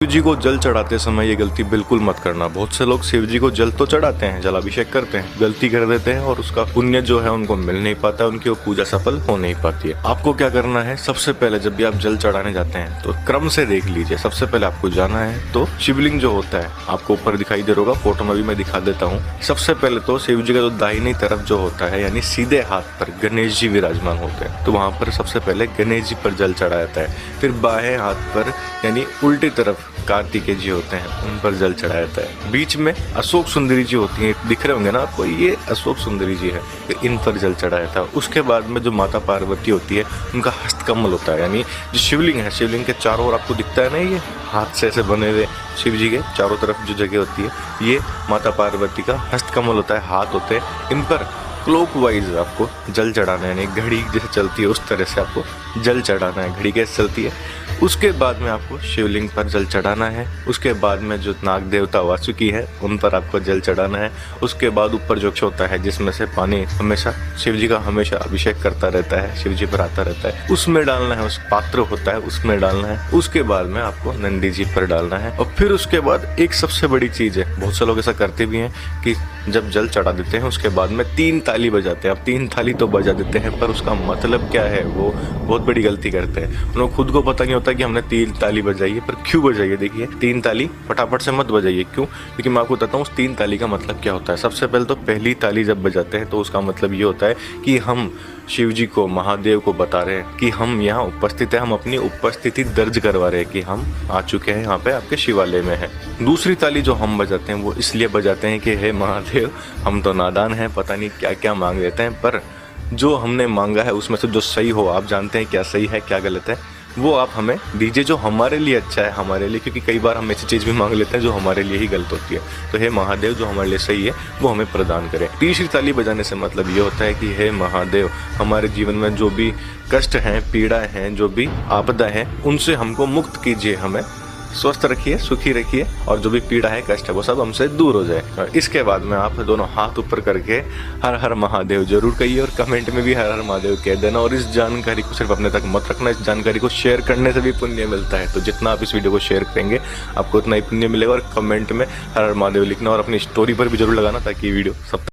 शिव जी को जल चढ़ाते समय ये गलती बिल्कुल मत करना। बहुत से लोग शिव जी को जल तो चढ़ाते हैं, जलाभिषेक करते हैं, गलती कर देते हैं और उसका पुण्य जो है उनको मिल नहीं पाता, उनकी वो पूजा सफल हो नहीं पाती है। आपको क्या करना है, सबसे पहले जब भी आप जल चढ़ाने जाते हैं तो क्रम से देख लीजिए। सबसे पहले आपको जाना है तो शिवलिंग जो होता है आपको ऊपर दिखाई दे रहा होगा, फोटो में भी मैं दिखा देता हूँ। सबसे पहले तो शिव जी का जो दाहिनी तरफ जो होता है यानी सीधे हाथ पर गणेश जी विराजमान होते हैं, तो वहाँ पर सबसे पहले गणेश जी पर जल चढ़ाया जाता है। फिर बाएं हाथ पर यानी उल्टी तरफ कार्तिकेय जी होते हैं, उन पर जल चढ़ाया जाता है। बीच में अशोक सुंदरी जी होती हैं, दिख रहे होंगे ना आपको, ये अशोक सुंदरी जी है, तो इन पर जल चढ़ाया जाता है। उसके बाद में जो माता पार्वती होती है उनका हस्तकमल होता है, यानी जो शिवलिंग है, शिवलिंग के चारों ओर आपको दिखता है ना, ये हाथ से ऐसे बने हुए शिव जी के चारों तरफ जो जगह होती है, ये माता पार्वती का हस्तकमल होता है, हाथ होते हैं। इन पर क्लॉकवाइज आपको जल चढ़ाना है, यानी घड़ी जैसे चलती है उस तरह से आपको जल चढ़ाना है, घड़ी कैसे चलती है। उसके बाद में आपको शिवलिंग पर जल चढ़ाना है। उसके बाद में जो नाग देवता वासुकी है उन पर आपको जल चढ़ाना है। उसके बाद ऊपर जो होता है जिसमें से पानी हमेशा शिव जी का हमेशा अभिषेक करता रहता है, शिव जी पर आता रहता है, उसमें डालना है। उस पात्र होता है उसमें डालना है। उसके बाद में आपको नंदी जी पर डालना है। और फिर उसके बाद एक सबसे बड़ी चीज है, बहुत से लोग ऐसा करते भी हैं कि जब जल चढ़ा देते हैं उसके बाद में 3 ताली बजाते हैं। अब 3 ताली तो बजा देते हैं पर उसका मतलब क्या है वो बहुत बड़ी गलती करते हैं। उन्हें खुद को पता नहीं होता कि हमने 3 ताली बजाई है, पर क्यों बजाई है। देखिए 3 ताली फटाफट से मत बजाइए। क्यों? क्योंकि मैं आपको बताता हूँ उस 3 ताली का मतलब क्या होता है। सबसे पहले तो पहली ताली जब बजाते हैं तो उसका मतलब ये होता है कि हम शिव जी को, महादेव को बता रहे हैं कि हम यहाँ उपस्थित हैं, हम अपनी उपस्थिति दर्ज करवा रहे हैं कि हम आ चुके हैं यहाँ पे आपके शिवालय में हैं। दूसरी ताली जो हम बजाते हैं वो इसलिए बजाते हैं कि हे महादेव, हम तो नादान हैं, पता नहीं क्या क्या मांग लेते हैं, पर जो हमने मांगा है उसमें से जो सही हो, आप जानते हैं क्या सही है क्या गलत है, वो आप हमें दीजिए, जो हमारे लिए अच्छा है हमारे लिए। क्योंकि कई बार हम ऐसी चीज़ भी मांग लेते हैं जो हमारे लिए ही गलत होती है। तो हे महादेव, जो हमारे लिए सही है वो हमें प्रदान करें। तीसरी ताली बजाने से मतलब ये होता है कि हे महादेव, हमारे जीवन में जो भी कष्ट हैं, पीड़ा हैं, जो भी आपदा है, उनसे हमको मुक्त कीजिए, हमें स्वस्थ रखिए, सुखी रखिए, और जो भी पीड़ा है, कष्ट है, वो सब हमसे दूर हो जाए। इसके बाद में आप दोनों हाथ ऊपर करके हर हर महादेव जरूर कहिए और कमेंट में भी हर हर महादेव कह देना। और इस जानकारी को सिर्फ अपने तक मत रखना, इस जानकारी को शेयर करने से भी पुण्य मिलता है। तो जितना आप इस वीडियो को शेयर करेंगे आपको उतना ही पुण्य मिलेगा। और कमेंट में हर हर महादेव लिखना और अपनी स्टोरी पर भी जरूर लगाना ताकि ये वीडियो सब